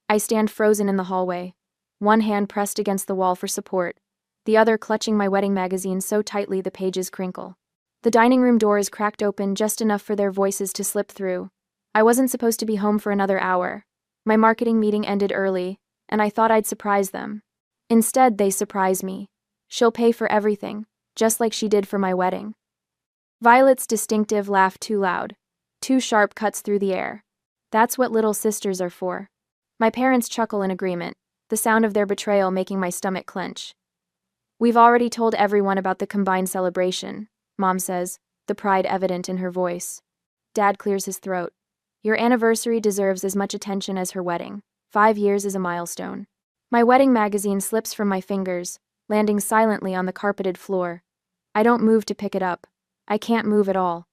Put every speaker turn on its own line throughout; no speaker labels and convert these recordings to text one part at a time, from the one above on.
I stand frozen in the hallway, one hand pressed against the wall for support, the other clutching my wedding magazine so tightly the pages crinkle. The dining room door is cracked open just enough for their voices to slip through. I wasn't supposed to be home for another hour. My marketing meeting ended early, and I thought I'd surprise them. Instead, they surprise me. She'll pay for everything, just like she did for my wedding. Violet's distinctive laugh too loud, too sharp cuts through the air. That's what little sisters are for. My parents chuckle in agreement, the sound of their betrayal making my stomach clench. We've already told everyone about the combined celebration, Mom says, the pride evident in her voice. Dad clears his throat. Your anniversary deserves as much attention as her wedding. 5 years is a milestone. My wedding magazine slips from my fingers, landing silently on the carpeted floor. I don't move to pick it up. I can't move at all.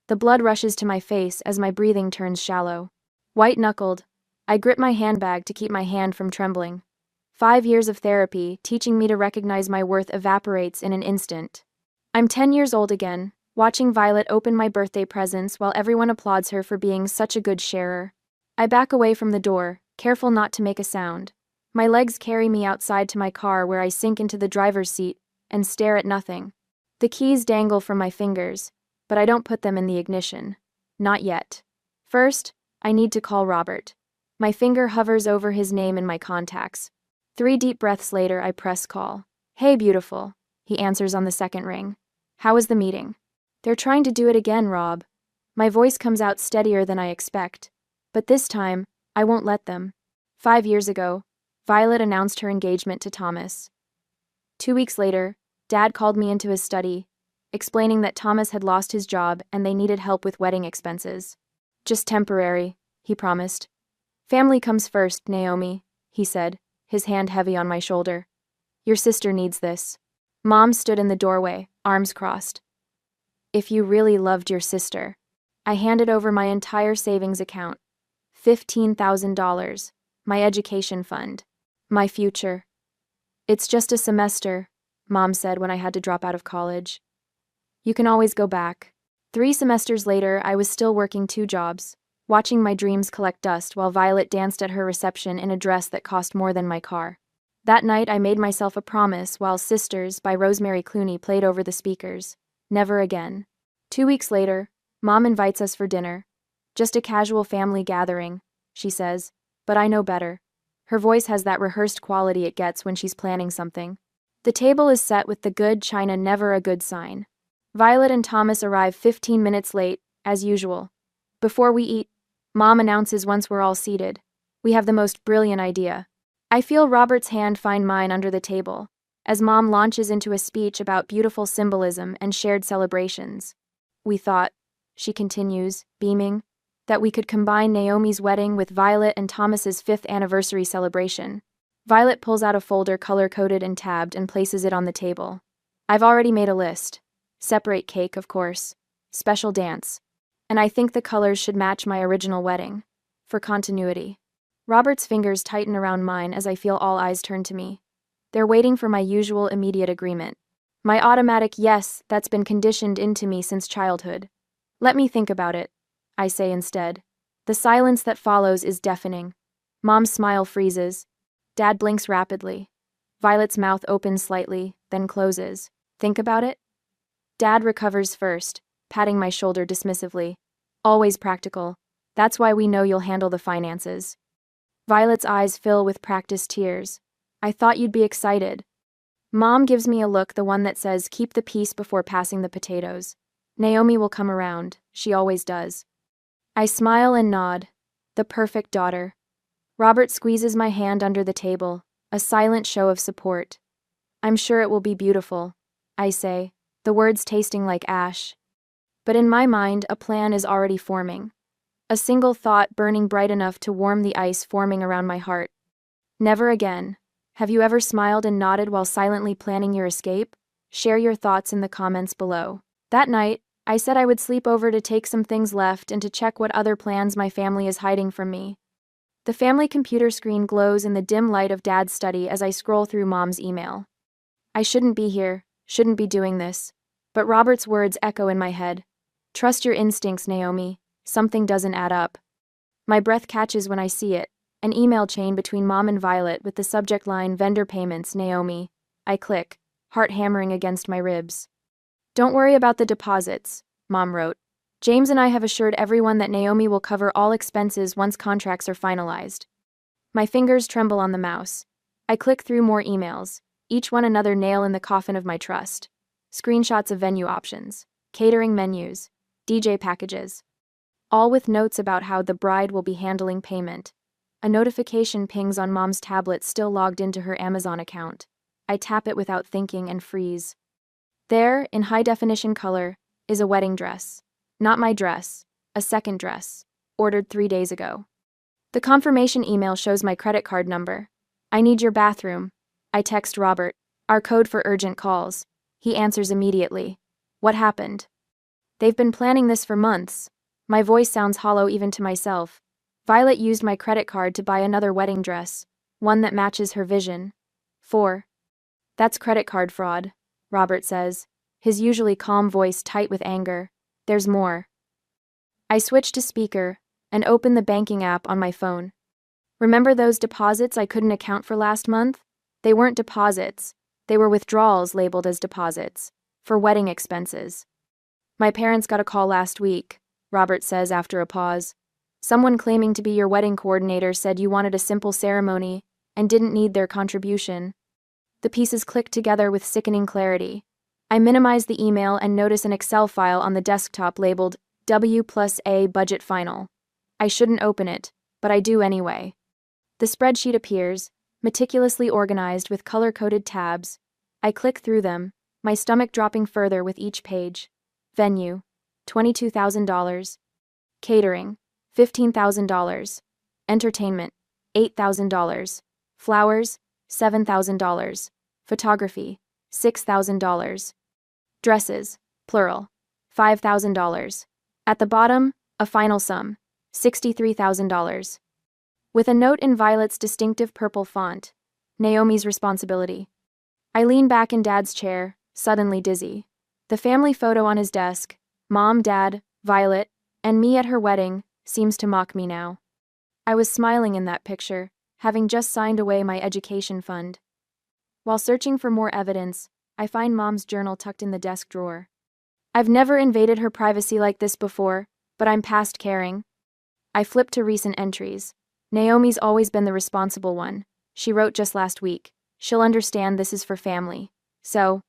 The blood rushes to my face as my breathing turns shallow. White-knuckled, I grip my handbag to keep my hand from trembling. 5 years of therapy, teaching me to recognize my worth, evaporates in an instant. I'm 10 years old again, watching Violet open my birthday presents while everyone applauds her for being such a good sharer. I back away from the door, careful not to make a sound. My legs carry me outside to my car where I sink into the driver's seat and stare at nothing. The keys dangle from my fingers, but I don't put them in the ignition. Not yet. First, I need to call Robert. My finger hovers over his name in my contacts. 3 deep breaths later, I press call. Hey, beautiful, he answers on the second ring. How was the meeting? They're trying to do it again, Rob. My voice comes out steadier than I expect. But this time, I won't let them. 5 years ago, Violet announced her engagement to Thomas. 2 weeks later, Dad called me into his study, explaining that Thomas had lost his job and they needed help with wedding expenses. Just temporary, he promised. Family comes first, Naomi, he said, his hand heavy on my shoulder. Your sister needs this. Mom stood in the doorway, arms crossed. If you really loved your sister. I handed over my entire savings account. $15,000. My education fund. My future. It's just a semester, Mom said when I had to drop out of college. You can always go back. 3 semesters later, I was still working 2 jobs, watching my dreams collect dust while Violet danced at her reception in a dress that cost more than my car. That night, I made myself a promise while Sisters by Rosemary Clooney played over the speakers. Never again. 2 weeks later, Mom invites us for dinner. Just a casual family gathering, she says, but I know better. Her voice has that rehearsed quality it gets when she's planning something. The table is set with the good china, never a good sign. Violet and Thomas arrive 15 minutes late, as usual. Before we eat, Mom announces once we're all seated. We have the most brilliant idea. I feel Robert's hand find mine under the table, as Mom launches into a speech about beautiful symbolism and shared celebrations. We thought, she continues, beaming, that we could combine Naomi's wedding with Violet and Thomas's 5th anniversary celebration. Violet pulls out a folder color-coded and tabbed and places it on the table. I've already made a list. Separate cake, of course. Special dance. And I think the colors should match my original wedding. For continuity. Robert's fingers tighten around mine as I feel all eyes turn to me. They're waiting for my usual immediate agreement. My automatic yes that's been conditioned into me since childhood. Let me think about it, I say instead. The silence that follows is deafening. Mom's smile freezes. Dad blinks rapidly. Violet's mouth opens slightly, then closes. Think about it? Dad recovers first, patting my shoulder dismissively. Always practical. That's why we know you'll handle the finances. Violet's eyes fill with practiced tears. I thought you'd be excited. Mom gives me a look, the one that says keep the peace before passing the potatoes. Naomi will come around, she always does. I smile and nod. The perfect daughter. Robert squeezes my hand under the table, a silent show of support. I'm sure it will be beautiful, I say, the words tasting like ash. But in my mind, a plan is already forming. A single thought burning bright enough to warm the ice forming around my heart. Never again. Have you ever smiled and nodded while silently planning your escape? Share your thoughts in the comments below. That night, I said I would sleep over to take some things left and to check what other plans my family is hiding from me. The family computer screen glows in the dim light of Dad's study as I scroll through Mom's email. I shouldn't be here, shouldn't be doing this. But Robert's words echo in my head. Trust your instincts, Naomi. Something doesn't add up. My breath catches when I see it, An email chain between Mom and Violet with the subject line Vendor Payments, Naomi. I click, heart hammering against my ribs. Don't worry about the deposits, Mom wrote. James and I have assured everyone that Naomi will cover all expenses once contracts are finalized. My fingers tremble on the mouse. I click through more emails, each one another nail in the coffin of my trust. Screenshots of venue options, catering menus, DJ packages. All with notes about how the bride will be handling payment. A notification pings on Mom's tablet still logged into her Amazon account. I tap it without thinking and freeze. There, in high-definition color, is a wedding dress. Not my dress, a second dress, ordered 3 days ago. The confirmation email shows my credit card number. I need your bathroom. I text Robert, our code for urgent calls. He answers immediately. What happened? They've been planning this for months. My voice sounds hollow even to myself. Violet used my credit card to buy another wedding dress, one that matches her vision. 4. That's credit card fraud, Robert says, his usually calm voice tight with anger. There's more. I switch to speaker and open the banking app on my phone. Remember those deposits I couldn't account for last month? They weren't deposits. They were withdrawals labeled as deposits, for wedding expenses. My parents got a call last week, Robert says after a pause. Someone claiming to be your wedding coordinator said you wanted a simple ceremony and didn't need their contribution. The pieces click together with sickening clarity. I minimize the email and notice an Excel file on the desktop labeled W+A Budget Final. I shouldn't open it, but I do anyway. The spreadsheet appears, meticulously organized with color-coded tabs. I click through them, my stomach dropping further with each page. Venue, $22,000. Catering, $15,000. Entertainment, $8,000. Flowers, $7,000. Photography, $6,000. Dresses, plural, $5,000. At the bottom, a final sum, $63,000. With a note in Violet's distinctive purple font, Naomi's responsibility. I lean back in Dad's chair, suddenly dizzy. The family photo on his desk, Mom, Dad, Violet, and me at her wedding, seems to mock me now. I was smiling in that picture, having just signed away my education fund. While searching for more evidence, I find Mom's journal tucked in the desk drawer. I've never invaded her privacy like this before, but I'm past caring. I flip to recent entries. Naomi's always been the responsible one. She wrote just last week. She'll understand this is for family. So,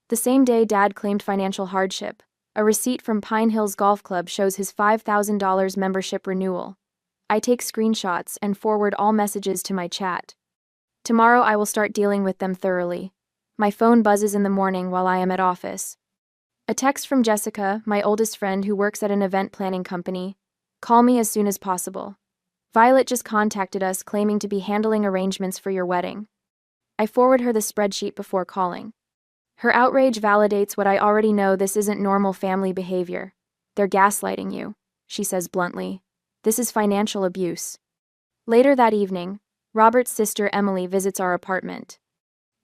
the same day Dad claimed financial hardship, a receipt from Pine Hills Golf Club shows his $5,000 membership renewal. I take screenshots and forward all messages to my chat. Tomorrow I will start dealing with them thoroughly. My phone buzzes in the morning while I am at office. A text from Jessica, my oldest friend who works at an event planning company. Call me as soon as possible. Violet just contacted us claiming to be handling arrangements for your wedding. I forward her the spreadsheet before calling. Her outrage validates what I already know: this isn't normal family behavior. They're gaslighting you, she says bluntly. This is financial abuse. Later that evening, Robert's sister Emily visits our apartment.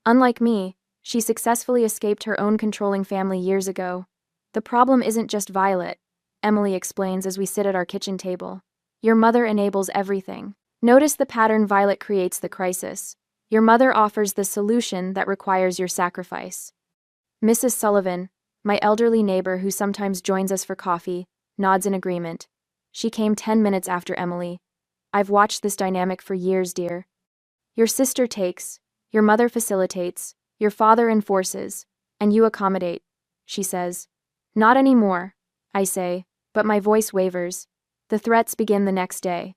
Unlike me, she successfully escaped her own controlling family years ago. The problem isn't just Violet, Emily explains as we sit at our kitchen table. Your mother enables everything. Notice the pattern: Violet creates the crisis. Your mother offers the solution that requires your sacrifice. Mrs. Sullivan, my elderly neighbor who sometimes joins us for coffee, nods in agreement. She came 10 minutes after Emily. I've watched this dynamic for years, dear. Your sister takes, your mother facilitates, your father enforces, and you accommodate, she says. Not anymore, I say, but my voice wavers. The threats begin the next day.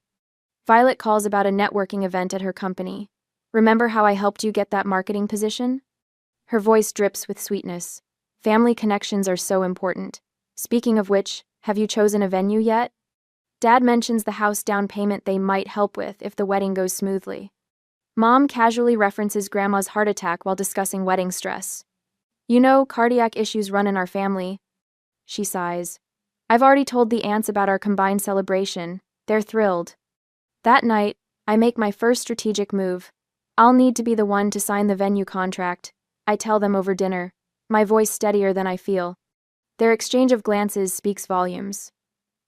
Violet calls about a networking event at her company. Remember how I helped you get that marketing position? Her voice drips with sweetness. Family connections are so important. Speaking of which, have you chosen a venue yet? Dad mentions the house down payment they might help with if the wedding goes smoothly. Mom casually references Grandma's heart attack while discussing wedding stress. You know, cardiac issues run in our family. She sighs. I've already told the aunts about our combined celebration. They're thrilled. That night, I make my first strategic move. I'll need to be the one to sign the venue contract. I tell them over dinner, my voice steadier than I feel. Their exchange of glances speaks volumes.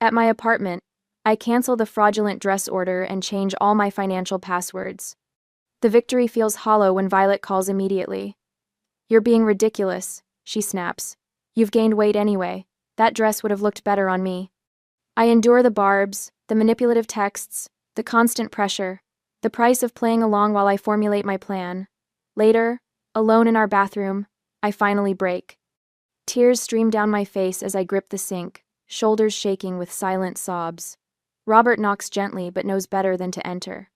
At my apartment, I cancel the fraudulent dress order and change all my financial passwords. The victory feels hollow when Violet calls immediately. "You're being ridiculous," she snaps. "You've gained weight anyway. That dress would have looked better on me." I endure the barbs, the manipulative texts, the constant pressure, the price of playing along while I formulate my plan. Later, alone in our bathroom, I finally break. Tears stream down my face as I grip the sink, shoulders shaking with silent sobs. Robert knocks gently but knows better than to enter.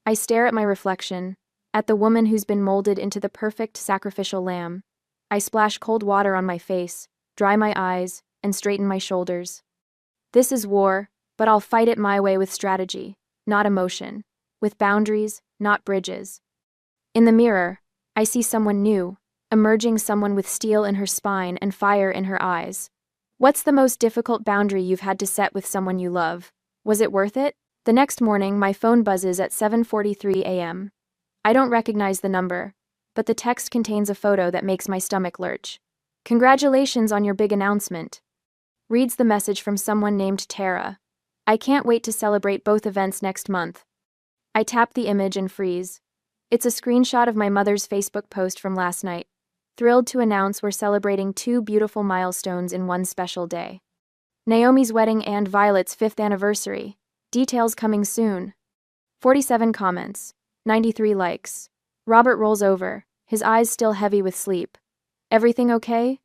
I stare at my reflection, at the woman who's been molded into the perfect sacrificial lamb. I splash cold water on my face, dry my eyes, and straighten my shoulders. This is war, but I'll fight it my way with strategy, not emotion, with boundaries, not bridges. In the mirror, I see someone new, emerging, someone with steel in her spine and fire in her eyes. What's the most difficult boundary you've had to set with someone you love? Was it worth it? The next morning, my phone buzzes at 7:43 a.m. I don't recognize the number, but the text contains a photo that makes my stomach lurch. "Congratulations on your big announcement," reads the message from someone named Tara. "I can't wait to celebrate both events next month." I tap the image and freeze. It's a screenshot of my mother's Facebook post from last night. "Thrilled to announce we're celebrating 2 beautiful milestones in one special day. Naomi's wedding and Violet's 5th anniversary. Details coming soon." 47 comments. 93 likes. Robert rolls over, his eyes still heavy with sleep. "Everything okay?"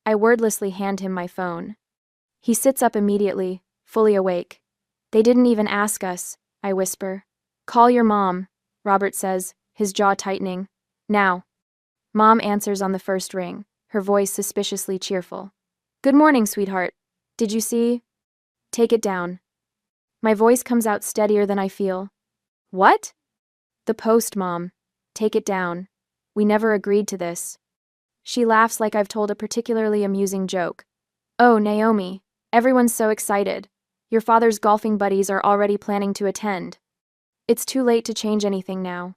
I wordlessly hand him my phone. He sits up immediately, fully awake. "They didn't even ask us," I whisper. "Call your mom," Robert says, his jaw tightening. "Now." Mom answers on the first ring, her voice suspiciously cheerful. "Good morning, sweetheart. Did you see?" "Take it down." My voice comes out steadier than I feel. "What?" "The post, Mom. Take it down. We never agreed to this." She laughs like I've told a particularly amusing joke. "Oh, Naomi, everyone's so excited. Your father's golfing buddies are already planning to attend." It's too late to change anything now.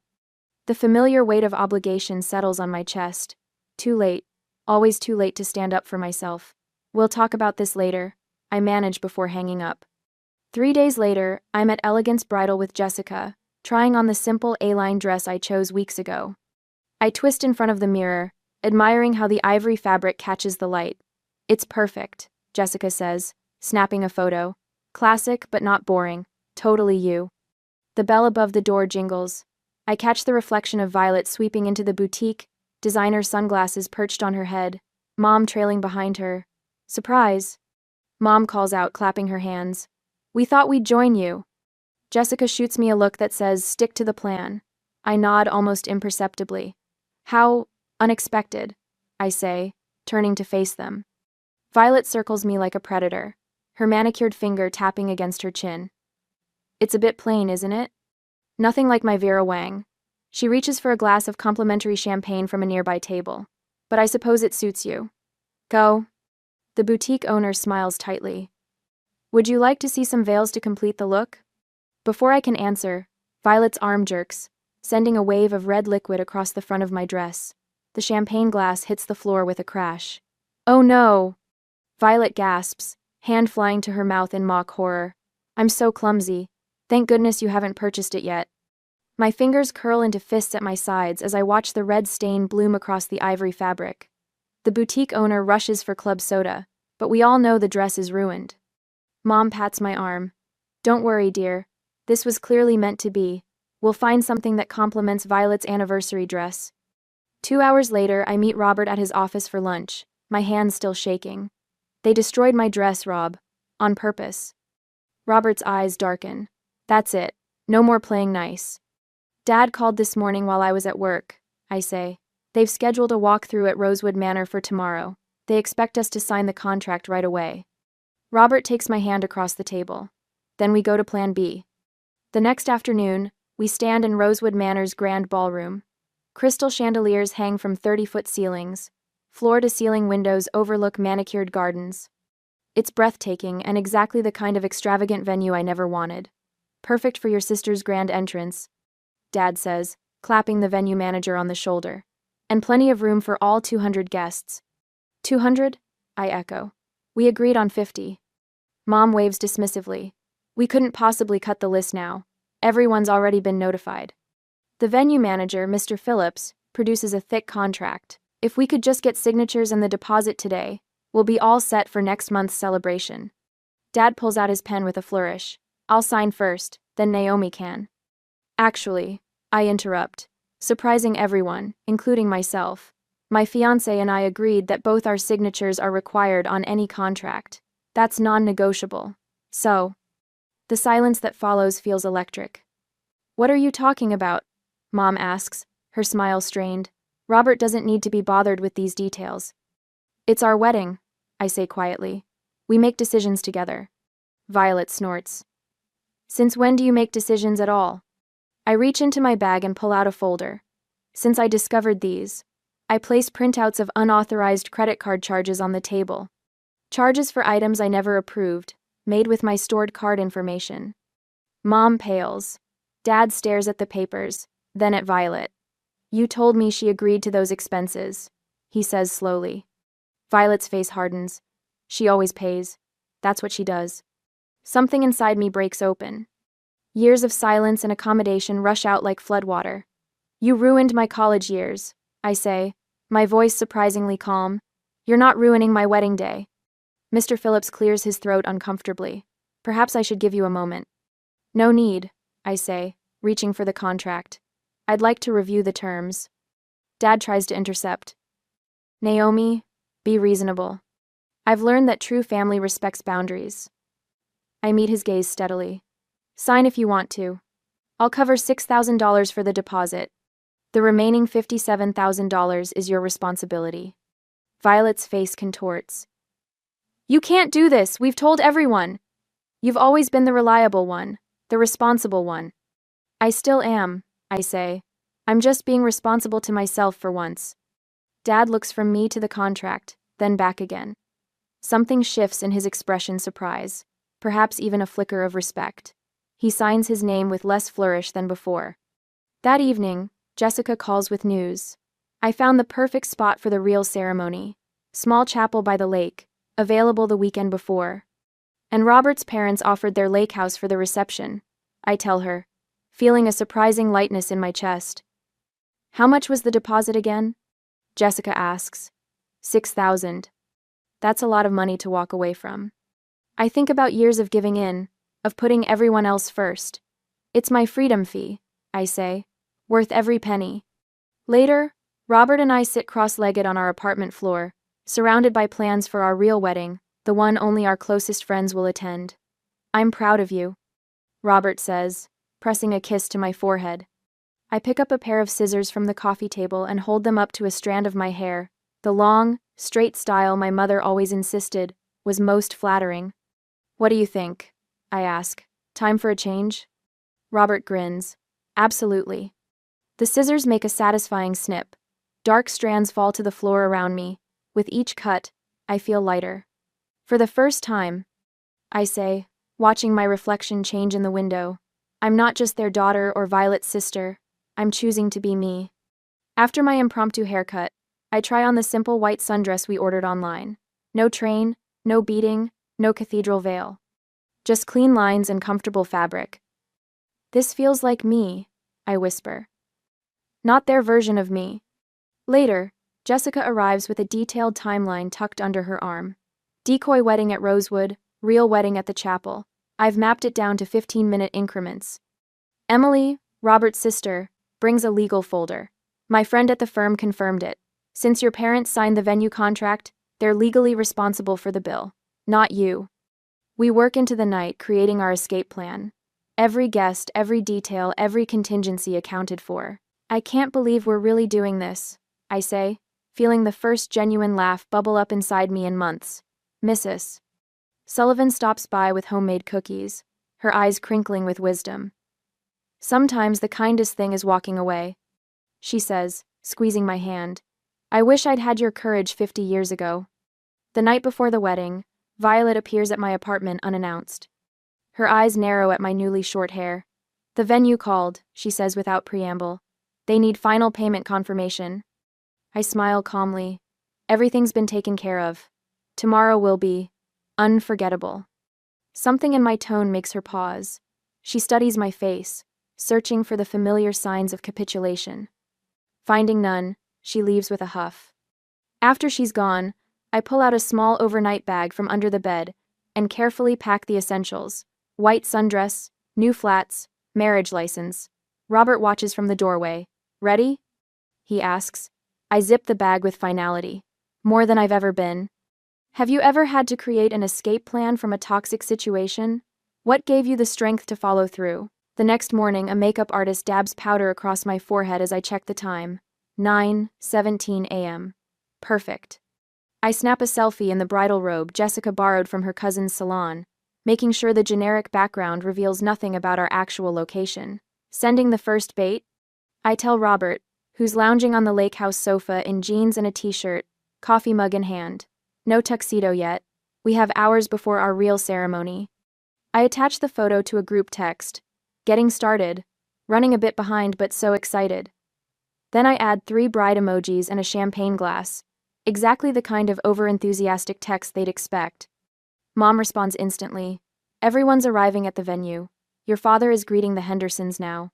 The familiar weight of obligation settles on my chest. Too late. Always too late to stand up for myself. "We'll talk about this later," I manage before hanging up. 3 days later, I'm at Elegance Bridal with Jessica, trying on the simple A-line dress I chose weeks ago. I twist in front of the mirror, admiring how the ivory fabric catches the light. "It's perfect," Jessica says, snapping a photo. "Classic but not boring. Totally you." The bell above the door jingles. I catch the reflection of Violet sweeping into the boutique, designer sunglasses perched on her head, Mom trailing behind her. "Surprise!" Mom calls out, clapping her hands. "We thought we'd join you." Jessica shoots me a look that says, "Stick to the plan." I nod almost imperceptibly. "How unexpected," I say, turning to face them. Violet circles me like a predator, her manicured finger tapping against her chin. "It's a bit plain, isn't it?" Nothing like my Vera Wang. She reaches for a glass of complimentary champagne from a nearby table. "But I suppose it suits you." "Go." The boutique owner smiles tightly. "Would you like to see some veils to complete the look?" Before I can answer, Violet's arm jerks, sending a wave of red liquid across the front of my dress. The champagne glass hits the floor with a crash. "Oh no!" Violet gasps, hand flying to her mouth in mock horror. "I'm so clumsy. Thank goodness you haven't purchased it yet." My fingers curl into fists at my sides as I watch the red stain bloom across the ivory fabric. The boutique owner rushes for club soda, but we all know the dress is ruined. Mom pats my arm. "Don't worry, dear. This was clearly meant to be. We'll find something that complements Violet's anniversary dress." 2 hours later, I meet Robert at his office for lunch, my hands still shaking. "They destroyed my dress, Rob. On purpose." Robert's eyes darken. "That's it. No more playing nice." "Dad called this morning while I was at work," I say. "They've scheduled a walkthrough at Rosewood Manor for tomorrow. They expect us to sign the contract right away." Robert takes my hand across the table. Then we go to Plan B. The next afternoon, we stand in Rosewood Manor's grand ballroom. Crystal chandeliers hang from 30-foot ceilings. Floor-to-ceiling windows overlook manicured gardens. It's breathtaking and exactly the kind of extravagant venue I never wanted. "Perfect for your sister's grand entrance," Dad says, clapping the venue manager on the shoulder. "And plenty of room for all 200 guests." 200? I echo. "We agreed on 50. Mom waves dismissively. We couldn't possibly cut the list now. Everyone's already been notified. The venue manager, Mr. Phillips, produces a thick contract. If we could just get signatures and the deposit today, we'll be all set for next month's celebration. Dad pulls out his pen with a flourish. I'll sign first, then Naomi can. Actually, I interrupt, surprising everyone, including myself. My fiancé and I agreed that both our signatures are required on any contract. That's non-negotiable. So, the silence that follows feels electric. What are you talking about? Mom asks, her smile strained. Robert doesn't need to be bothered with these details. It's our wedding, I say quietly. We make decisions together. Violet snorts. Since when do you make decisions at all? I reach into my bag and pull out a folder. Since I discovered these, I place printouts of unauthorized credit card charges on the table. Charges for items I never approved, made with my stored card information. Mom pales. Dad stares at the papers, then at Violet. You told me she agreed to those expenses, he says slowly. Violet's face hardens. She always pays. That's what she does. Something inside me breaks open. Years of silence and accommodation rush out like floodwater. You ruined my college years, I say, my voice surprisingly calm. You're not ruining my wedding day. Mr. Phillips clears his throat uncomfortably. Perhaps I should give you a moment. No need, I say, reaching for the contract. I'd like to review the terms. Dad tries to intercept. Naomi, be reasonable. I've learned that true family respects boundaries. I meet his gaze steadily. Sign if you want to. I'll cover $6,000 for the deposit. The remaining $57,000 is your responsibility. Violet's face contorts. You can't do this, we've told everyone. You've always been the reliable one, the responsible one. I still am, I say. I'm just being responsible to myself for once. Dad looks from me to the contract, then back again. Something shifts in his expression, surprise, perhaps even a flicker of respect. He signs his name with less flourish than before. That evening, Jessica calls with news. I found the perfect spot for the real ceremony. Small chapel by the lake, available the weekend before. And Robert's parents offered their lake house for the reception, I tell her, feeling a surprising lightness in my chest. How much was the deposit again? Jessica asks. $6,000. That's a lot of money to walk away from. I think about years of giving in, of putting everyone else first. It's my freedom fee, I say, worth every penny. Later, Robert and I sit cross-legged on our apartment floor, surrounded by plans for our real wedding, the one only our closest friends will attend. I'm proud of you, Robert says, pressing a kiss to my forehead. I pick up a pair of scissors from the coffee table and hold them up to a strand of my hair. The long, straight style my mother always insisted was most flattering. What do you think? I ask. Time for a change? Robert grins. Absolutely. The scissors make a satisfying snip. Dark strands fall to the floor around me. With each cut, I feel lighter. For the first time, I say, watching my reflection change in the window, I'm not just their daughter or Violet's sister. I'm choosing to be me. After my impromptu haircut, I try on the simple white sundress we ordered online. No train, no beading, no cathedral veil. Just clean lines and comfortable fabric. This feels like me, I whisper. Not their version of me. Later, Jessica arrives with a detailed timeline tucked under her arm. Decoy wedding at Rosewood, real wedding at the chapel. I've mapped it down to 15-minute increments. Emily, Robert's sister, brings a legal folder. My friend at the firm confirmed it. Since your parents signed the venue contract, they're legally responsible for the bill, not you. We work into the night, creating our escape plan. Every guest, every detail, every contingency accounted for. I can't believe we're really doing this, I say, feeling the first genuine laugh bubble up inside me in months. Mrs. Sullivan stops by with homemade cookies, her eyes crinkling with wisdom. Sometimes the kindest thing is walking away, she says, squeezing my hand. I wish I'd had your courage 50 years ago. The night before the wedding, Violet appears at my apartment unannounced. Her eyes narrow at my newly short hair. The venue called, she says without preamble. They need final payment confirmation. I smile calmly. Everything's been taken care of. Tomorrow will be unforgettable. Something in my tone makes her pause. She studies my face, searching for the familiar signs of capitulation. Finding none, she leaves with a huff. After she's gone, I pull out a small overnight bag from under the bed and carefully pack the essentials: white sundress, new flats, marriage license. Robert watches from the doorway. Ready? He asks. I zip the bag with finality. More than I've ever been. Have you ever had to create an escape plan from a toxic situation? What gave you the strength to follow through? The next morning, a makeup artist dabs powder across my forehead as I check the time. 9:17 a.m. Perfect. I snap a selfie in the bridal robe Jessica borrowed from her cousin's salon, making sure the generic background reveals nothing about our actual location. Sending the first bait? I tell Robert, who's lounging on the lake house sofa in jeans and a t-shirt, coffee mug in hand. No tuxedo yet. We have hours before our real ceremony. I attach the photo to a group text. Getting started. Running a bit behind but so excited. Then I add 3 bride emojis and a champagne glass. Exactly the kind of overenthusiastic text they'd expect. Mom responds instantly. Everyone's arriving at the venue. Your father is greeting the Hendersons now.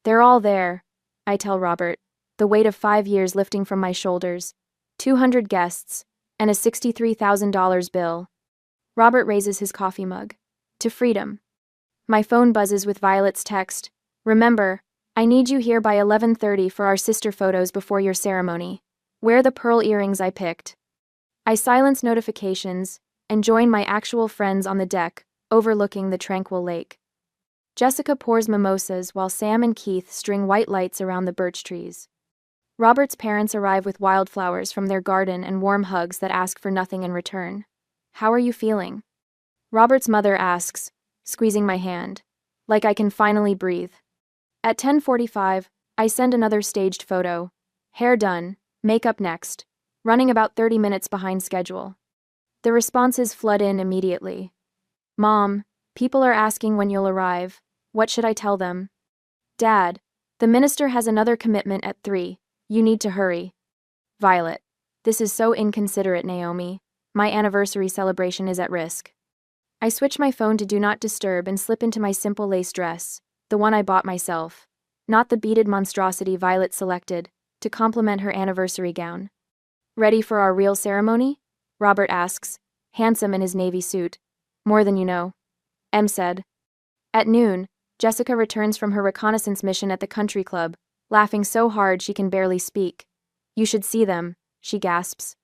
They're all there, I tell Robert, the weight of 5 years lifting from my shoulders. 200 guests, and a $63,000 bill. Robert raises his coffee mug. To freedom. My phone buzzes with Violet's text. Remember, I need you here by 11:30 for our sister photos before your ceremony. Wear the pearl earrings I picked. I silence notifications and join my actual friends on the deck, overlooking the tranquil lake. Jessica pours mimosas while Sam and Keith string white lights around the birch trees. Robert's parents arrive with wildflowers from their garden and warm hugs that ask for nothing in return. How are you feeling? Robert's mother asks, squeezing my hand, like I can finally breathe. At 10:45, I send another staged photo. Hair done, makeup next, running about 30 minutes behind schedule. The responses flood in immediately. Mom, people are asking when you'll arrive. What should I tell them? Dad, the minister has another commitment at 3. You need to hurry. Violet, this is so inconsiderate, Naomi. My anniversary celebration is at risk. I switch my phone to Do Not Disturb and slip into my simple lace dress, the one I bought myself, not the beaded monstrosity Violet selected, to complement her anniversary gown. Ready for our real ceremony? Robert asks, handsome in his navy suit. More than you know. Em said. At noon, Jessica returns from her reconnaissance mission at the country club, laughing so hard she can barely speak. You should see them, she gasps.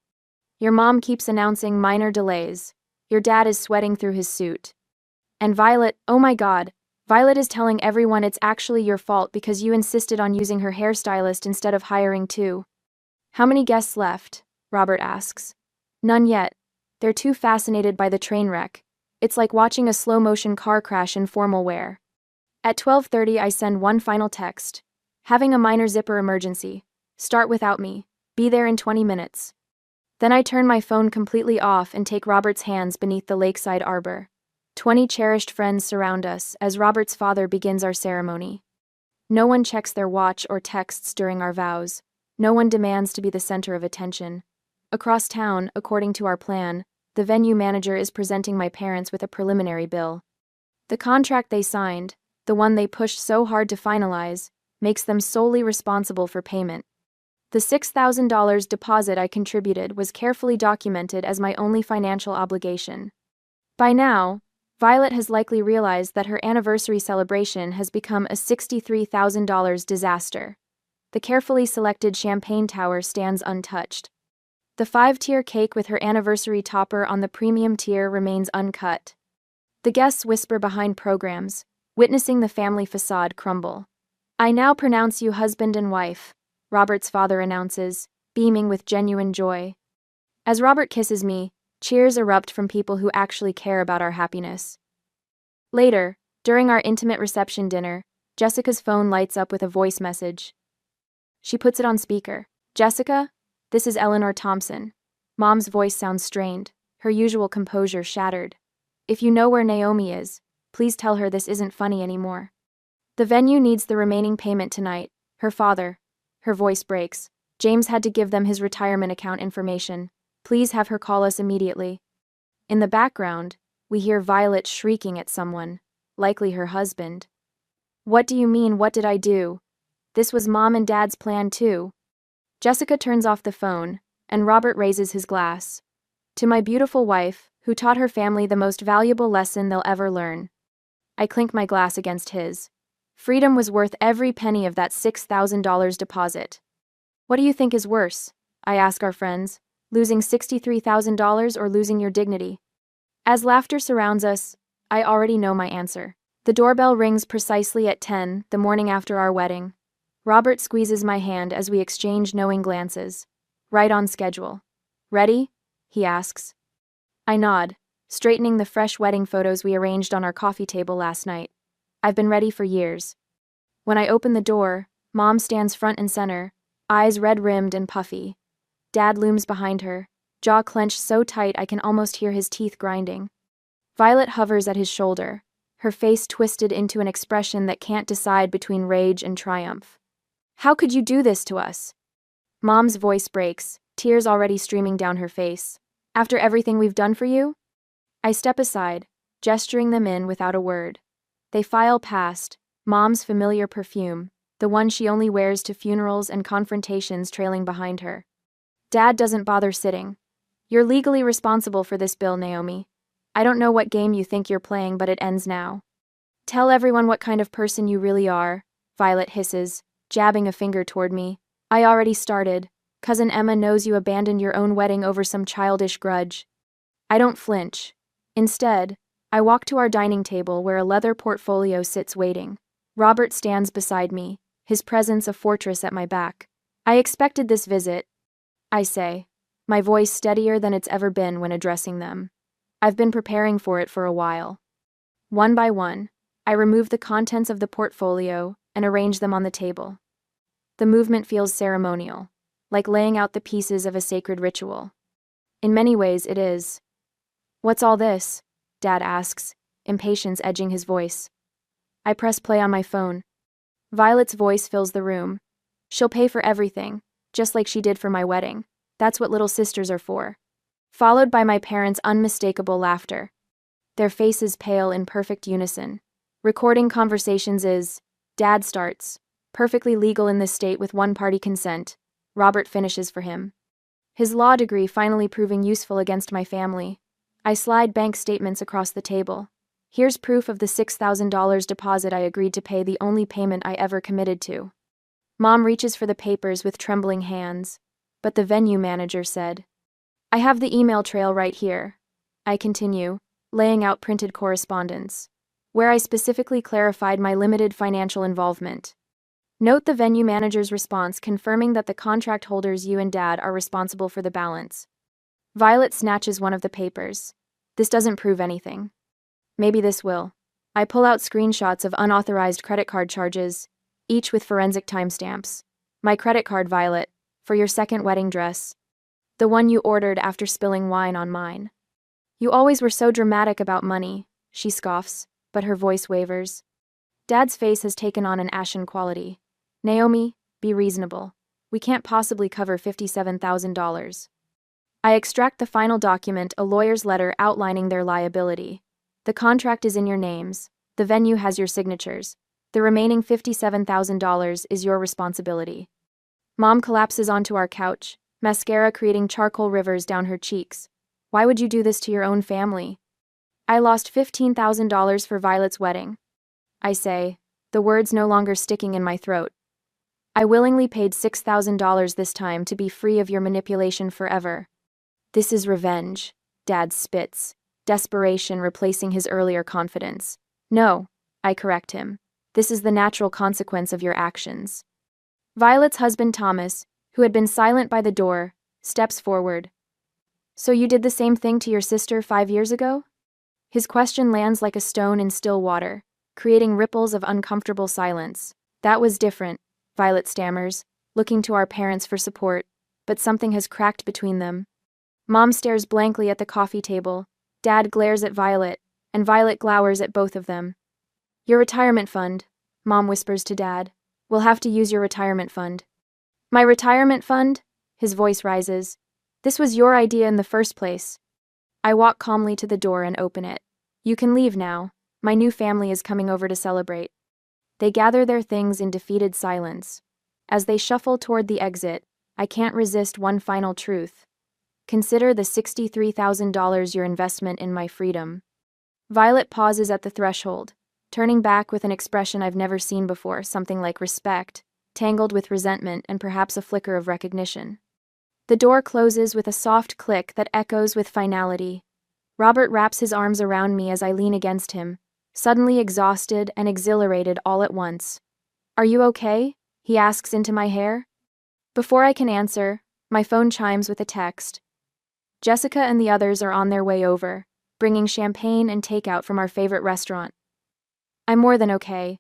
Your mom keeps announcing minor delays. Your dad is sweating through his suit. And Violet, oh my God, Violet is telling everyone it's actually your fault because you insisted on using her hairstylist instead of hiring 2. How many guests left? Robert asks. None yet. They're too fascinated by the train wreck. It's like watching a slow-motion car crash in formal wear. At 12:30, I send one final text. Having a minor zipper emergency. Start without me. Be there in 20 minutes. Then I turn my phone completely off and take Robert's hands beneath the lakeside arbor. 20 cherished friends surround us as Robert's father begins our ceremony. No one checks their watch or texts during our vows. No one demands to be the center of attention. Across town, according to our plan, the venue manager is presenting my parents with a preliminary bill. The contract they signed, the one they pushed so hard to finalize, makes them solely responsible for payment. The $6,000 deposit I contributed was carefully documented as my only financial obligation. By now, Violet has likely realized that her anniversary celebration has become a $63,000 disaster. The carefully selected champagne tower stands untouched. The 5-tier cake with her anniversary topper on the premium tier remains uncut. The guests whisper behind programs, witnessing the family facade crumble. I now pronounce you husband and wife, Robert's father announces, beaming with genuine joy. As Robert kisses me, cheers erupt from people who actually care about our happiness. Later, during our intimate reception dinner, Jessica's phone lights up with a voice message. She puts it on speaker. Jessica, this is Eleanor Thompson. Mom's voice sounds strained, her usual composure shattered. If you know where Naomi is, please tell her this isn't funny anymore. The venue needs the remaining payment tonight. Her father. Her voice breaks. James had to give them his retirement account information. Please have her call us immediately. In the background, we hear Violet shrieking at someone, likely her husband. What do you mean, what did I do? This was Mom and Dad's plan too. Jessica turns off the phone, and Robert raises his glass. To my beautiful wife, who taught her family the most valuable lesson they'll ever learn. I clink my glass against his. Freedom was worth every penny of that $6,000 deposit. What do you think is worse? I ask our friends. Losing $63,000 or losing your dignity? As laughter surrounds us, I already know my answer. The doorbell rings precisely at 10, the morning after our wedding. Robert squeezes my hand as we exchange knowing glances. Right on schedule. Ready? He asks. I nod, straightening the fresh wedding photos we arranged on our coffee table last night. I've been ready for years. When I open the door, Mom stands front and center, eyes red-rimmed and puffy. Dad looms behind her, jaw clenched so tight I can almost hear his teeth grinding. Violet hovers at his shoulder, her face twisted into an expression that can't decide between rage and triumph. How could you do this to us? Mom's voice breaks, tears already streaming down her face. After everything we've done for you? I step aside, gesturing them in without a word. They file past, Mom's familiar perfume, the one she only wears to funerals and confrontations trailing behind her. Dad doesn't bother sitting. You're legally responsible for this bill, Naomi. I don't know what game you think you're playing, but it ends now. Tell everyone what kind of person you really are, Violet hisses, jabbing a finger toward me. I already started. Cousin Emma knows you abandoned your own wedding over some childish grudge. I don't flinch. Instead, I walk to our dining table where a leather portfolio sits waiting. Robert stands beside me, his presence a fortress at my back. I expected this visit, I say, my voice steadier than it's ever been when addressing them. I've been preparing for it for a while. One by one, I remove the contents of the portfolio and arrange them on the table. The movement feels ceremonial, like laying out the pieces of a sacred ritual. In many ways, it is. What's all this? Dad asks, impatience edging his voice. I press play on my phone. Violet's voice fills the room. She'll pay for everything, just like she did for my wedding. That's what little sisters are for. Followed by my parents' unmistakable laughter. Their faces pale in perfect unison. Recording conversations is, Dad starts, perfectly legal in this state with one-party consent. Robert finishes for him. His law degree finally proving useful against my family. I slide bank statements across the table. Here's proof of the $6,000 deposit I agreed to pay, the only payment I ever committed to. Mom reaches for the papers with trembling hands, but the venue manager said, I have the email trail right here. I continue, laying out printed correspondence, where I specifically clarified my limited financial involvement. Note the venue manager's response confirming that the contract holders, you and Dad, are responsible for the balance. Violet snatches one of the papers. This doesn't prove anything. Maybe this will. I pull out screenshots of unauthorized credit card charges, each with forensic timestamps. My credit card, Violet, for your second wedding dress. The one you ordered after spilling wine on mine. You always were so dramatic about money, she scoffs, but her voice wavers. Dad's face has taken on an ashen quality. Naomi, be reasonable. We can't possibly cover $57,000. I extract the final document, a lawyer's letter outlining their liability. The contract is in your names. The venue has your signatures. The remaining $57,000 is your responsibility. Mom collapses onto our couch, mascara creating charcoal rivers down her cheeks. Why would you do this to your own family? I lost $15,000 for Violet's wedding. I say, the words no longer sticking in my throat. I willingly paid $6,000 this time to be free of your manipulation forever. This is revenge, Dad spits, desperation replacing his earlier confidence. No, I correct him. This is the natural consequence of your actions. Violet's husband Thomas, who had been silent by the door, steps forward. So you did the same thing to your sister 5 years ago? His question lands like a stone in still water, creating ripples of uncomfortable silence. That was different, Violet stammers, looking to our parents for support, but something has cracked between them. Mom stares blankly at the coffee table, Dad glares at Violet, and Violet glowers at both of them. Your retirement fund, Mom whispers to Dad. We'll have to use your retirement fund. My retirement fund? His voice rises. This was your idea in the first place. I walk calmly to the door and open it. You can leave now. My new family is coming over to celebrate. They gather their things in defeated silence. As they shuffle toward the exit, I can't resist one final truth. Consider the $63,000 your investment in my freedom. Violet pauses at the threshold, turning back with an expression I've never seen before, something like respect, tangled with resentment and perhaps a flicker of recognition. The door closes with a soft click that echoes with finality. Robert wraps his arms around me as I lean against him, suddenly exhausted and exhilarated all at once. Are you okay? He asks into my hair. Before I can answer, my phone chimes with a text. Jessica and the others are on their way over, bringing champagne and takeout from our favorite restaurant. I'm more than okay,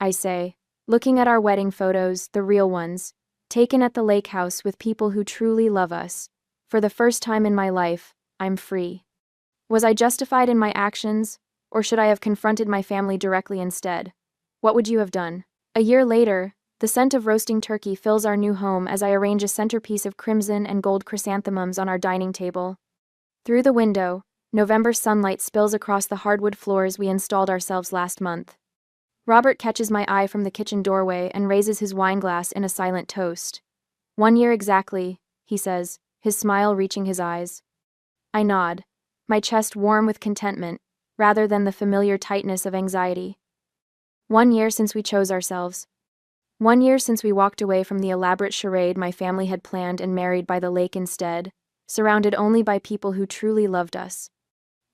I say, looking at our wedding photos, the real ones, taken at the lake house with people who truly love us. For the first time in my life, I'm free. Was I justified in my actions, or should I have confronted my family directly instead? What would you have done? A year later, the scent of roasting turkey fills our new home as I arrange a centerpiece of crimson and gold chrysanthemums on our dining table. Through the window, November sunlight spills across the hardwood floors we installed ourselves last month. Robert catches my eye from the kitchen doorway and raises his wineglass in a silent toast. 1 year exactly, he says, his smile reaching his eyes. I nod, my chest warm with contentment, rather than the familiar tightness of anxiety. 1 year since we chose ourselves. 1 year since we walked away from the elaborate charade my family had planned and married by the lake instead, surrounded only by people who truly loved us.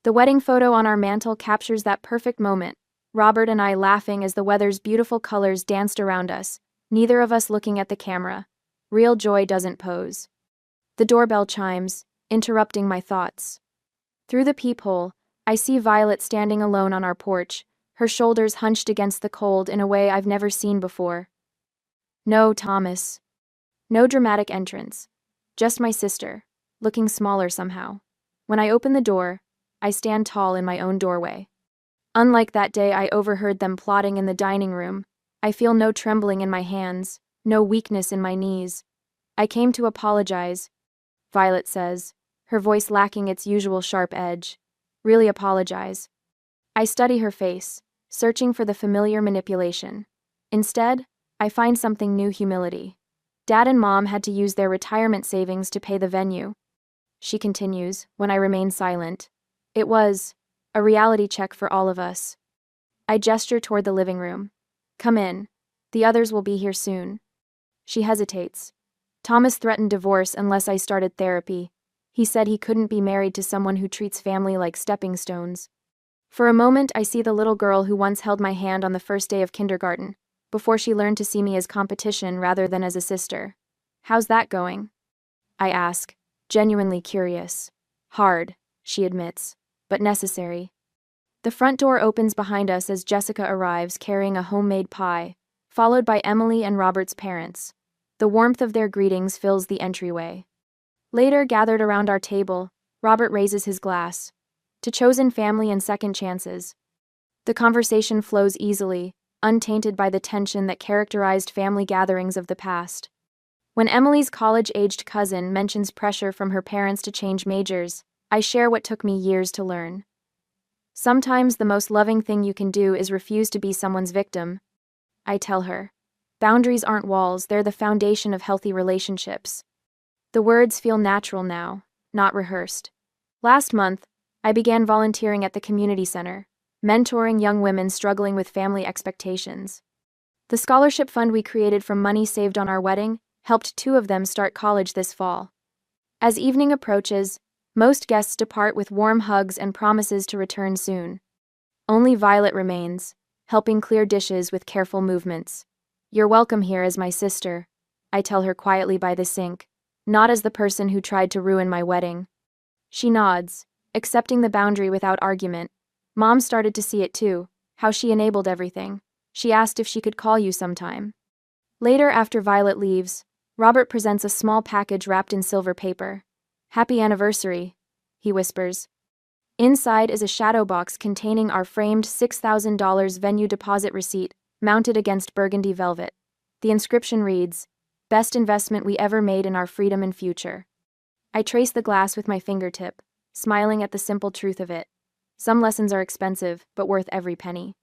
The wedding photo on our mantel captures that perfect moment, Robert and I laughing as the weather's beautiful colors danced around us, neither of us looking at the camera. Real joy doesn't pose. The doorbell chimes, interrupting my thoughts. Through the peephole, I see Violet standing alone on our porch, her shoulders hunched against the cold in a way I've never seen before. No, Thomas. No dramatic entrance. Just my sister, looking smaller somehow. When I open the door, I stand tall in my own doorway. Unlike that day I overheard them plotting in the dining room, I feel no trembling in my hands, no weakness in my knees. I came to apologize, Violet says, her voice lacking its usual sharp edge. Really apologize. I study her face, searching for the familiar manipulation. Instead, I find something new: humility. Dad and Mom had to use their retirement savings to pay the venue. She continues, when I remain silent. It was a reality check for all of us. I gesture toward the living room. Come in. The others will be here soon. She hesitates. Thomas threatened divorce unless I started therapy. He said he couldn't be married to someone who treats family like stepping stones. For a moment, I see the little girl who once held my hand on the first day of kindergarten, before she learned to see me as competition rather than as a sister. How's that going? I ask, genuinely curious. Hard, she admits, but necessary. The front door opens behind us as Jessica arrives carrying a homemade pie, followed by Emily and Robert's parents. The warmth of their greetings fills the entryway. Later, gathered around our table, Robert raises his glass. To chosen family and second chances. The conversation flows easily, untainted by the tension that characterized family gatherings of the past. When Emily's college-aged cousin mentions pressure from her parents to change majors, I share what took me years to learn. Sometimes the most loving thing you can do is refuse to be someone's victim. I tell her. Boundaries aren't walls, they're the foundation of healthy relationships. The words feel natural now, not rehearsed. Last month, I began volunteering at the community center, mentoring young women struggling with family expectations. The scholarship fund we created from money saved on our wedding helped 2 of them start college this fall. As evening approaches, most guests depart with warm hugs and promises to return soon. Only Violet remains, helping clear dishes with careful movements. You're welcome here as my sister, I tell her quietly by the sink, not as the person who tried to ruin my wedding. She nods, accepting the boundary without argument. Mom started to see it too, how she enabled everything. She asked if she could call you sometime. Later, after Violet leaves, Robert presents a small package wrapped in silver paper. Happy anniversary, he whispers. Inside is a shadow box containing our framed $6,000 venue deposit receipt, mounted against burgundy velvet. The inscription reads, "Best investment we ever made in our freedom and future." I trace the glass with my fingertip, smiling at the simple truth of it. Some lessons are expensive, but worth every penny.